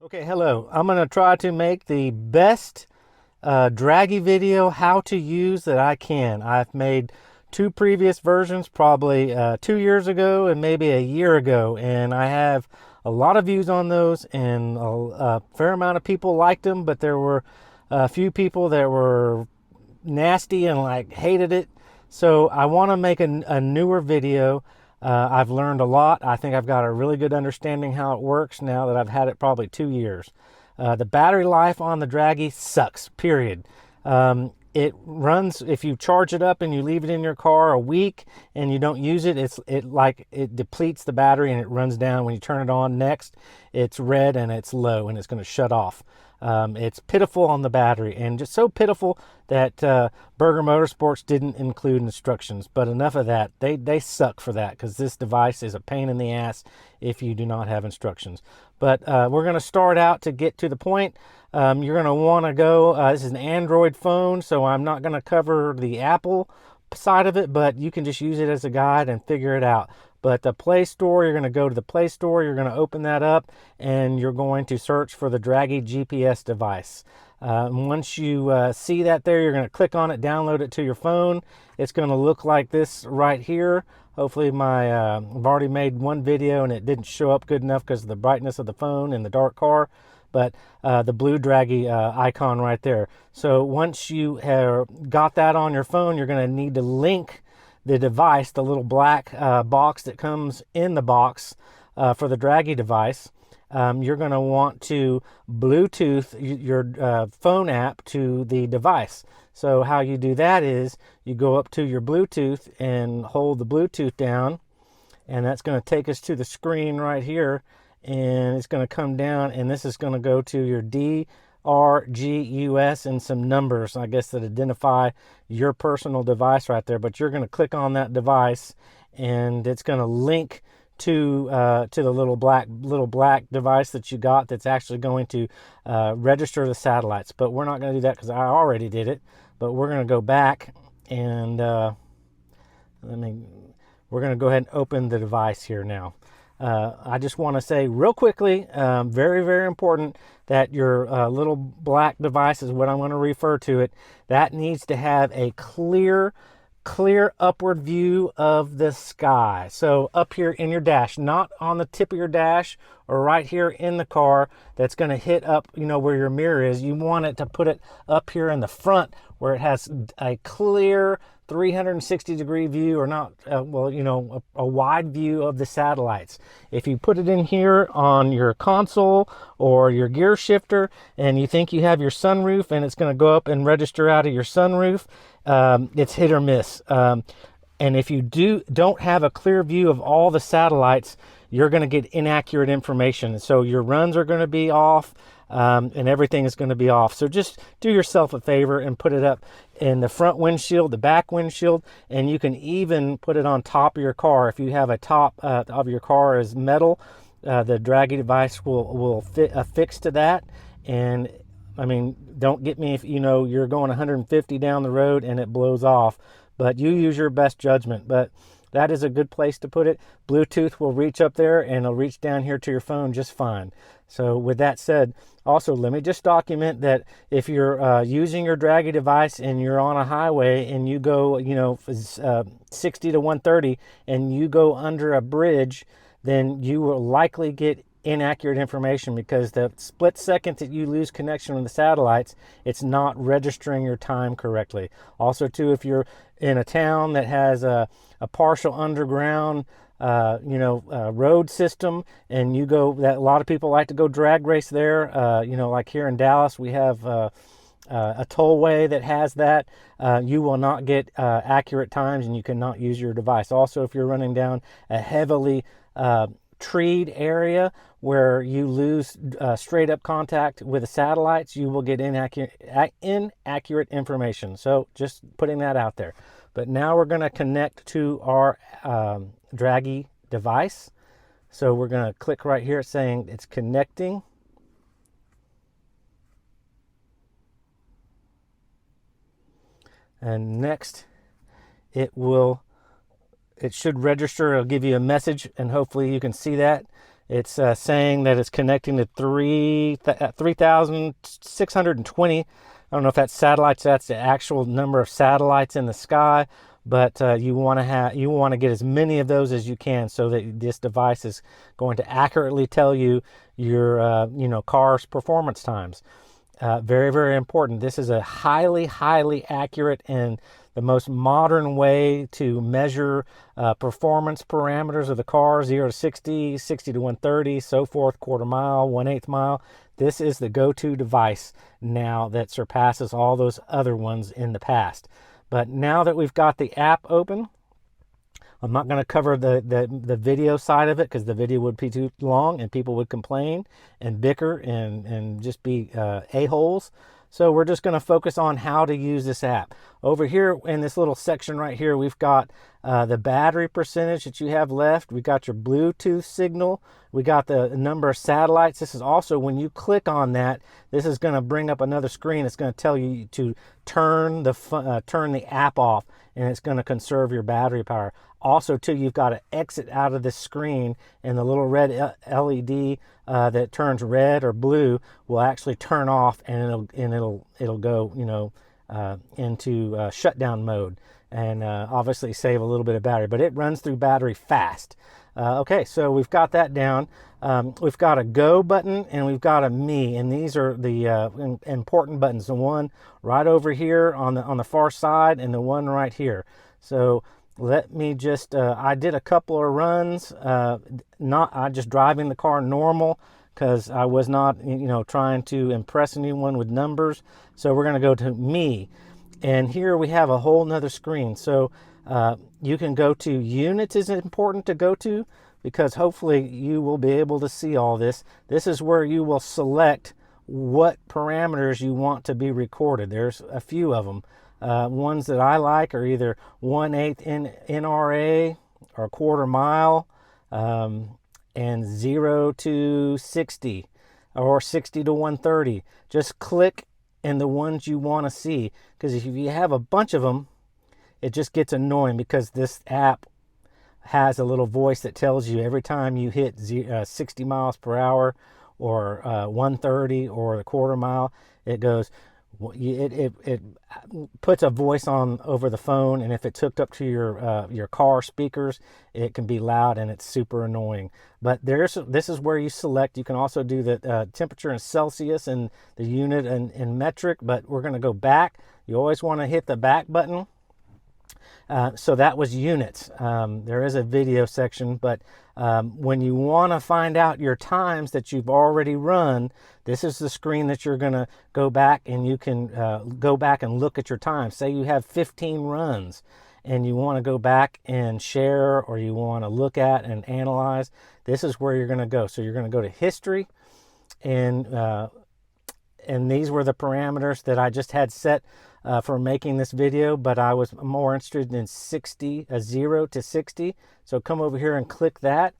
Okay, hello. I'm going to try to make the best Dragy video how to use that I can. I've made two previous versions, probably 2 years ago and maybe a year ago, and I have a lot of views on those, and a fair amount of people liked them, but there were a few people that were nasty and like hated it. So I want to make a newer video. I've learned a lot. I think I've got a really good understanding how it works now that I've had it probably 2 years. The battery life on the Dragy sucks, period. It runs, if you charge it up and you leave it in your car a week and you don't use it, it depletes the battery and it runs down. When you turn it on next, it's red and it's low and it's going to shut off. It's pitiful on the battery, and just so pitiful that Burger Motorsports didn't include instructions. But enough of that. They suck for that, because this device is a pain in the ass if you do not have instructions. But we're going to start out to get to the point. You're going to want to go, this is an Android phone, so I'm not going to cover the Apple side of it, but you can just use it as a guide and figure it out. But the Play Store, you're going to go to the Play Store, you're going to open that up, and you're going to search for the Dragy GPS device. Once you see that there, you're going to click on it, download it to your phone. It's going to look like this right here. Hopefully I've already made one video and it didn't show up good enough because of the brightness of the phone in the dark car. But the blue Dragy icon right there. So once you have got that on your phone, you're going to need to link the device, the little black box that comes in the box for the Dragy device. You're going to want to Bluetooth your phone app to the device. So how you do that is you go up to your Bluetooth and hold the Bluetooth down, and that's going to take us to the screen right here, and it's going to come down, and this is going to go to your DRGUS and some numbers, I guess, that identify your personal device right there. But you're going to click on that device, and it's going to link to the little black device that you got, that's actually going to register the satellites. But we're not going to do that because I already did it. But we're going to go back, and we're going to go ahead and open the device here now. I just want to say real quickly, very, very important, that your little black device is what I'm going to refer to it. That needs to have a clear upward view of the sky. So up here in your dash, not on the tip of your dash or right here in the car, that's going to hit up, where your mirror is. You want it to put it up here in the front where it has a clear 360-degree view, or not, a wide view of the satellites. If you put it in here on your console or your gear shifter and you think you have your sunroof and it's going to go up and register out of your sunroof, it's hit or miss. And if you don't have a clear view of all the satellites, you're going to get inaccurate information. So your runs are going to be off, and everything is going to be off. So just do yourself a favor and put it up in the front windshield, the back windshield, and you can even put it on top of your car. If you have a top of your car is metal, the Dragy device will affix to that. And I mean, don't get me if you're going 150 down the road and it blows off, but you use your best judgment. But that is a good place to put it. Bluetooth will reach up there and it'll reach down here to your phone just fine. So with that said, also let me just document that if you're using your Dragy device and you're on a highway and you go 60 to 130 and you go under a bridge, then you will likely get inaccurate information, because the split second that you lose connection with the satellites, it's not registering your time correctly. Also too, if you're in a town that has a partial underground road system, and you go, that a lot of people like to go drag race there, like here in Dallas we have a tollway that has that. You will not get accurate times, and you cannot use your device. Also, if you're running down a heavily treed area where you lose straight up contact with the satellites, you will get inaccurate information. So just putting that out there. But now we're going to connect to our Dragy device. So we're going to click right here saying it's connecting. And next it should register. It'll give you a message, and hopefully you can see that. It's saying that it's connecting to 3,620. I don't know if that's satellites. That's the actual number of satellites in the sky, but you want to get as many of those as you can, so that this device is going to accurately tell you your car's performance times. Very, very important. This is a highly, highly accurate and the most modern way to measure performance parameters of the car: 0 to 60, 60 to 130, so forth, quarter mile, 1/8 mile. This is the go-to device now that surpasses all those other ones in the past. But now that we've got the app open, I'm not going to cover the video side of it, because the video would be too long and people would complain and bicker and just be a-holes. So we're just going to focus on how to use this app. Over here in this little section right here, we've got the battery percentage that you have left. We got your Bluetooth signal. We got the number of satellites. This is also, when you click on that, this is going to bring up another screen. It's going to tell you to turn the app off, and it's going to conserve your battery power. Also, too, you've got to exit out of this screen, and the little red LED that turns red or blue will actually turn off, and it'll go into shutdown mode, and obviously save a little bit of battery. But it runs through battery fast. Okay, so we've got that down. We've got a go button and we've got a me, and these are the important buttons. The one right over here on the far side, and the one right here. So let me just, I did a couple of runs, I just driving the car normal, because I was not, trying to impress anyone with numbers. So we're going to go to me, and here we have a whole nother screen. So you can go to units is important to go to, because hopefully you will be able to see all this. This is where you will select what parameters you want to be recorded. There's a few of them. Ones that I like are either 1/8 NRA or quarter mile, and 0 to 60 or 60 to 130. Just click in the ones you want to see, because if you have a bunch of them, it just gets annoying, because this app has a little voice that tells you every time you hit 60 miles per hour or 130 or the quarter mile, it goes, it puts a voice on over the phone, and if it's hooked up to your car speakers, it can be loud, and it's super annoying. But this is where you select. You can also do the temperature in Celsius and the unit in metric, but we're going to go back. You always want to hit the back button. So that was units. There is a video section, but when you want to find out your times that you've already run, this is the screen that you're going to go back, and you can go back and look at your times. Say you have 15 runs and you want to go back and share, or you want to look at and analyze. This is where you're going to go. So you're going to go to history, and these were the parameters that I just had set for making this video, but I was more interested in 0 to 60. So come over here and click that,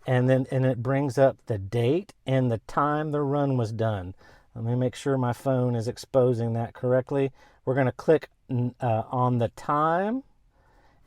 and it brings up the date and the time the run was done. Let me make sure my phone is exposing that correctly. We're going to click on the time,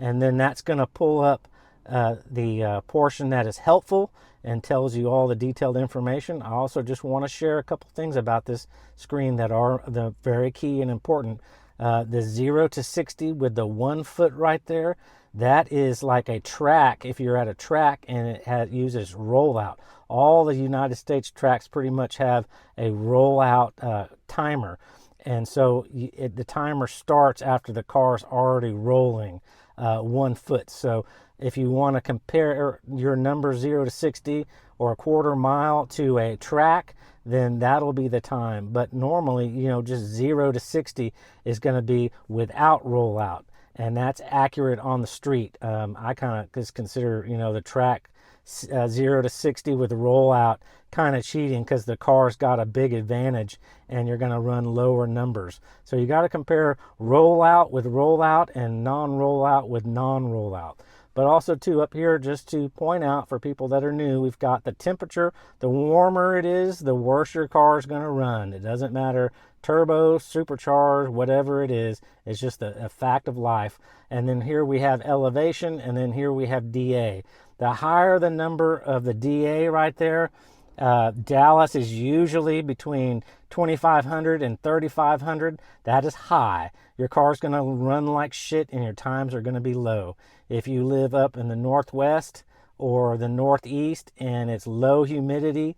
and then that's going to pull up the portion that is helpful and tells you all the detailed information. I also just want to share a couple things about this screen that are the very key and important. The 0 to 60 with the 1 foot right there, that is like a track. If you're at a track and it uses rollout, all the United States tracks pretty much have a rollout timer, and so the timer starts after the car's already rolling 1 foot. So if you want to compare your number 0 to 60 or a quarter mile to a track, then that'll be the time. But normally, just 0 to 60 is going to be without rollout, and that's accurate on the street. I kind of just consider, the track 0 to 60 with rollout kind of cheating, because the car's got a big advantage and you're going to run lower numbers. So you got to compare rollout with rollout and non-rollout with non-rollout. But also, too, up here, just to point out for people that are new, we've got the temperature. The warmer it is, the worse your car is going to run. It doesn't matter, turbo, supercharged, whatever it is. It's just a fact of life. And then here we have elevation, and then here we have DA. The higher the number of the DA right there, Dallas is usually between 2,500 and 3,500. That is high. Your car's going to run like shit and your times are going to be low. If you live up in the Northwest or the Northeast and it's low humidity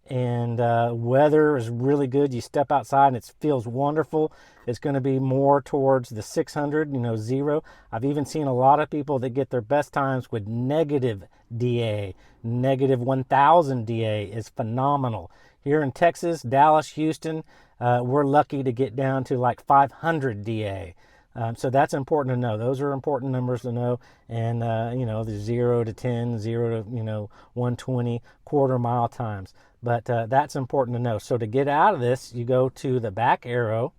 and weather is really good, you step outside and it feels wonderful, it's going to be more towards the 600, 0. I've even seen a lot of people that get their best times with negative DA. Negative 1,000 DA is phenomenal. Here in Texas, Dallas, Houston, we're lucky to get down to like 500 DA. So that's important to know. Those are important numbers to know. And, the 0 to 10, 0 to, 120 quarter mile times. But that's important to know. So to get out of this, you go to the back arrow,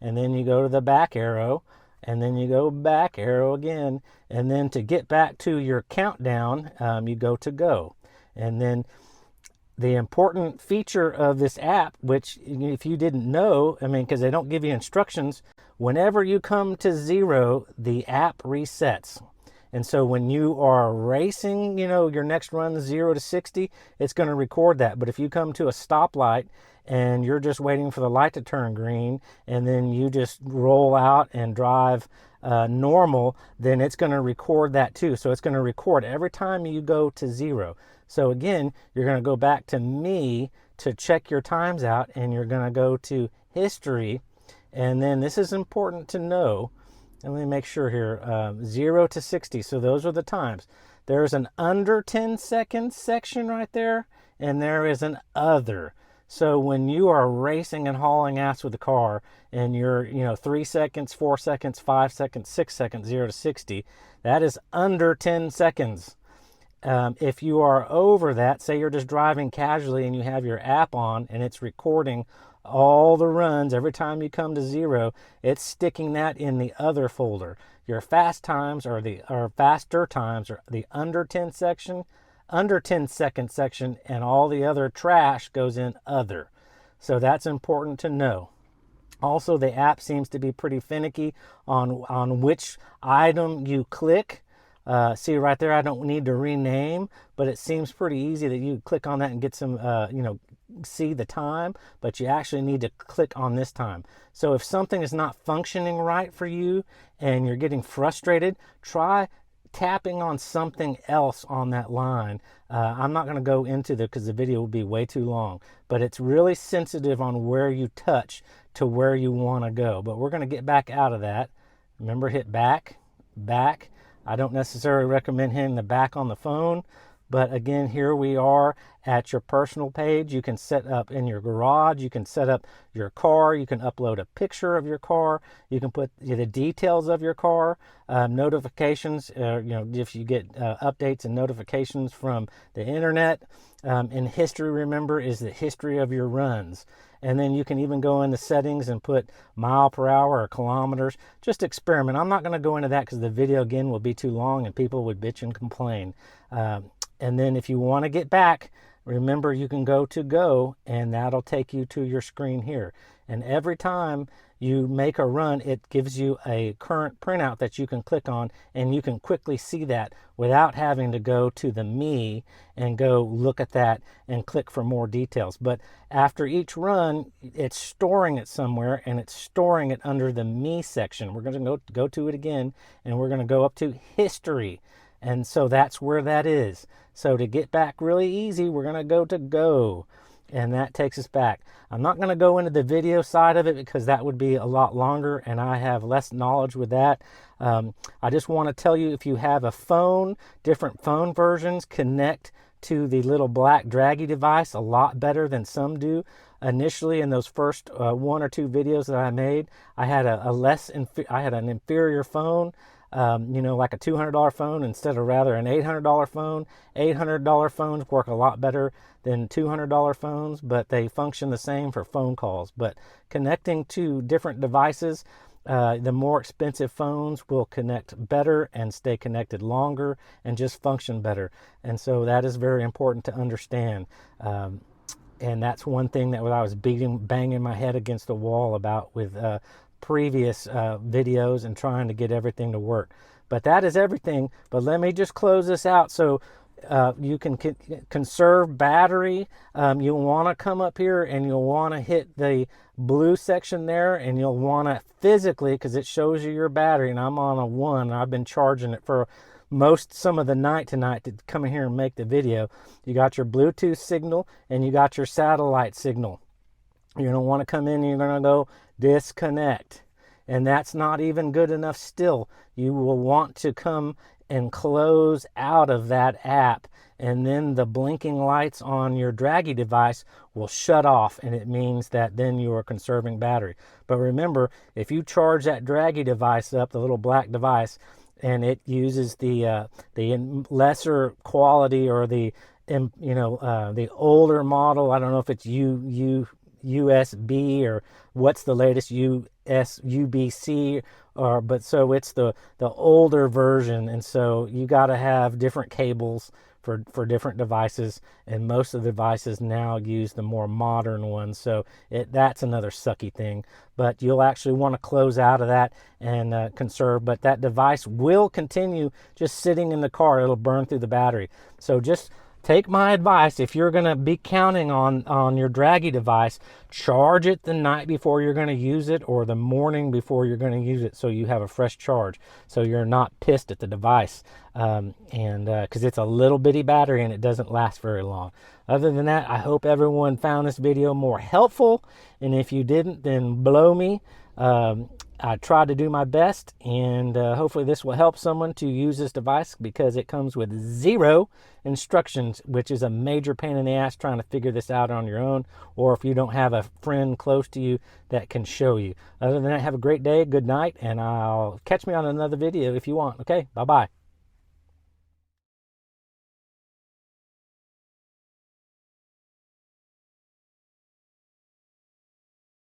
and then you go to the back arrow, and then you go back arrow again. And then to get back to your countdown, you go to go. And then the important feature of this app, which if you didn't know, because they don't give you instructions, whenever you come to 0, the app resets. And so when you are racing, your next run 0 to 60, it's going to record that. But if you come to a stoplight and you're just waiting for the light to turn green, and then you just roll out and drive normal, then it's going to record that too. So it's going to record every time you go to 0. So again, you're going to go back to me to check your times out, and you're going to go to history. And then this is important to know. And let me make sure here, 0 to 60. So those are the times. There's an under 10 seconds section right there, and there is an other. So when you are racing and hauling ass with the car, and you're, 3 seconds, 4 seconds, 5 seconds, 6 seconds, 0 to 60, that is under 10 seconds. If you are over that, say you're just driving casually and you have your app on and it's recording all the runs every time you come to 0, it's sticking that in the other folder. Your fast times or faster times are the under 10 second section, and all the other trash goes in other. So that's important to know. Also, the app seems to be pretty finicky on which item you click. See right there, I don't need to rename, but it seems pretty easy that you click on that and get some, see the time, but you actually need to click on this time. So if something is not functioning right for you and you're getting frustrated, try tapping on something else on that line. I'm not going to go into because the video will be way too long, but it's really sensitive on where you touch to where you want to go. But we're going to get back out of that. Remember, hit back. I don't necessarily recommend hitting the back on the phone, but again, here we are at your personal page. You can set up in your garage, you can set up your car, you can upload a picture of your car, you can put the details of your car, notifications, if you get updates and notifications from the internet. And history, remember, is the history of your runs. And then you can even go into settings and put mile per hour or kilometers. Just experiment. I'm not going to go into that because the video, again, will be too long and people would bitch and complain. And then if you want to get back, remember you can go to go, and that'll take you to your screen here. And every time you make a run, it gives you a current printout that you can click on, and you can quickly see that without having to go to the me and go look at that and click for more details. But after each run, it's storing it somewhere, and it's storing it under the me section. We're going to go to it again, and we're going to go up to history. And so that's where that is. So to get back really easy, we're going to go to go. And that takes us back. I'm not going to go into the video side of it because that would be a lot longer and I have less knowledge with that. I just want to tell you, if you have a phone, different phone versions connect to the little black Dragy device a lot better than some do. Initially, in those first 1 or 2 videos that I made, I had an inferior phone. Like a $200 phone instead of rather an $800 phone. $800 phones work a lot better than $200 phones, but they function the same for phone calls. But connecting to different devices, the more expensive phones will connect better and stay connected longer and just function better. And so that is very important to understand. And that's one thing that I was banging my head against the wall about with previous videos and trying to get everything to work. But that is everything. But let me just close this out. So you can conserve battery. You'll want to come up here and you'll want to hit the blue section there, and you'll want to physically, because it shows you your battery, and I'm on a 1. I've been charging it for some of the night tonight to come in here and make the video. You got your Bluetooth signal and you got your satellite signal. You're going to want to come in and you're going to go disconnect. And that's not even good enough still. You will want to come and close out of that app, and then the blinking lights on your Dragy device will shut off, and it means that then you are conserving battery. But remember, if you charge that Dragy device up, the little black device, and it uses the lesser quality or the older model, I don't know if it's USB or what's the latest UBC, but so it's the older version, and so you got to have different cables for different devices, and most of the devices now use the more modern ones, so that's another sucky thing. But you'll actually want to close out of that and conserve, but that device will continue just sitting in the car. It'll burn through the battery. So just take my advice. If you're going to be counting on your Dragy device, charge it the night before you're going to use it, or the morning before you're going to use it, so you have a fresh charge, so you're not pissed at the device, because it's a little bitty battery and it doesn't last very long. Other than that, I hope everyone found this video more helpful, and if you didn't, then blow me. I tried to do my best, and hopefully this will help someone to use this device, because it comes with 0 instructions, which is a major pain in the ass trying to figure this out on your own, or if you don't have a friend close to you that can show you. Other than that, have a great day, good night, and I'll catch me on another video if you want. Okay, bye-bye.